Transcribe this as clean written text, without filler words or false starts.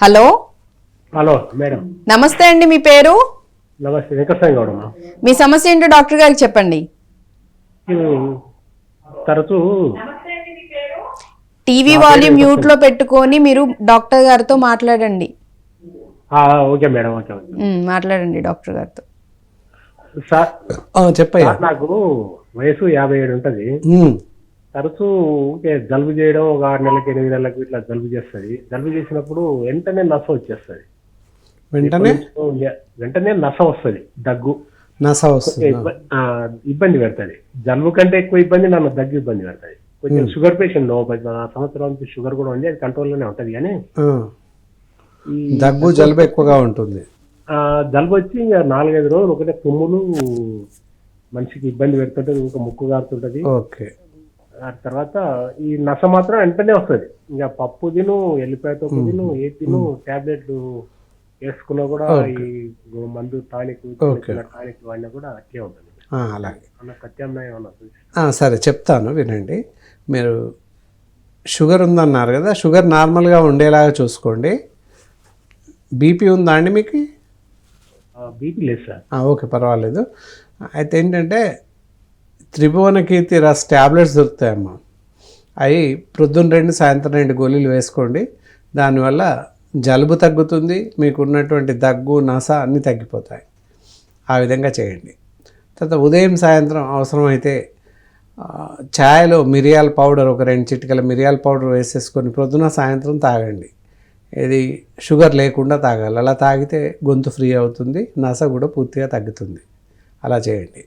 Hello hello madam. నమస్తే అండి, మీ పేరు? నమస్తే, వెంకటస్వామి గౌడ. మీ సమస్య ఏంటో డాక్టర్ గారికి చెప్పండి. తరచూ టీవీ వాల్యూమ్ మ్యూట్ లో పెట్టుకొని మీరు డాక్టర్ గారితో మాట్లాడండి. Okay madam, okay. మాట్లాడండి డాక్టర్ గారితో. సార్ చెప్పయ్యా. నాకు వయసు 57 ఉంటది. తరచూ జలుబు చేయడం ఒక 6 నెలలకు 8 నెలలకు ఇట్లా జలుబు చేస్తుంది. జలుబు చేసినప్పుడు వెంటనే నస వచ్చేస్తుంది. వెంటనే నస వస్తుంది, దగ్గు నస వస్తుంది, ఇబ్బంది పెడతాది. జలుబు కంటే ఎక్కువ ఇబ్బంది నన్ను దగ్గు ఇబ్బంది పెడతాది. కొంచెం షుగర్ పేషెంట్ 10 సంవత్సరాల నుంచి షుగర్ కూడా ఉంది, అది కంట్రోల్లోనే ఉంటుంది. కానీ దగ్గు జలుబు ఎక్కువగా ఉంటుంది. జలుబు వచ్చి ఇంకా 4-5 రోజులు ఒకటే తుమ్ములు, మనిషికి ఇబ్బంది పెడుతుంటది, ఇంకా ముక్కు కారుతుంటది. ఓకే. ఆ తర్వాత ఈ నస మాత్రం వెంటనే వస్తుంది. ఇంకా పప్పు తిను, ఎల్లిపాయతో తిను, ఏ తిను, టాబ్లెట్లు వేసుకున్నా కూడా ఈ మందు టానిక్ వాడినా కూడా అట్లే ఉంటుంది. అలాగే ప్రత్యామ్నాయం అన్నది. సరే చెప్తాను వినండి. మీరు షుగర్ ఉందన్నారు కదా, షుగర్ నార్మల్గా ఉండేలాగా చూసుకోండి. బీపీ ఉందా అండి మీకు? బీపీ లేదు సార్. ఓకే, పర్వాలేదు. అయితే ఏంటంటే త్రిభువన కీర్తి రస్ ట్యాబ్లెట్స్ దొరుకుతాయమ్మా. అవి ప్రొద్దున 2 సాయంత్రం 2 గోళీలు వేసుకోండి. దానివల్ల జలుబు తగ్గుతుంది, మీకు ఉన్నటువంటి దగ్గు నస అన్నీ తగ్గిపోతాయి. ఆ విధంగా చేయండి. తర్వాత ఉదయం సాయంత్రం అవసరమైతే ఛాయలో మిరియాల పౌడర్, ఒక 2 చిటికల మిరియాల పౌడర్ వేసేసుకొని ప్రొద్దున సాయంత్రం తాగండి. ఇది షుగర్ లేకుండా తాగాలి. అలా తాగితే గొంతు ఫ్రీ అవుతుంది, నస కూడా పూర్తిగా తగ్గుతుంది. అలా చేయండి.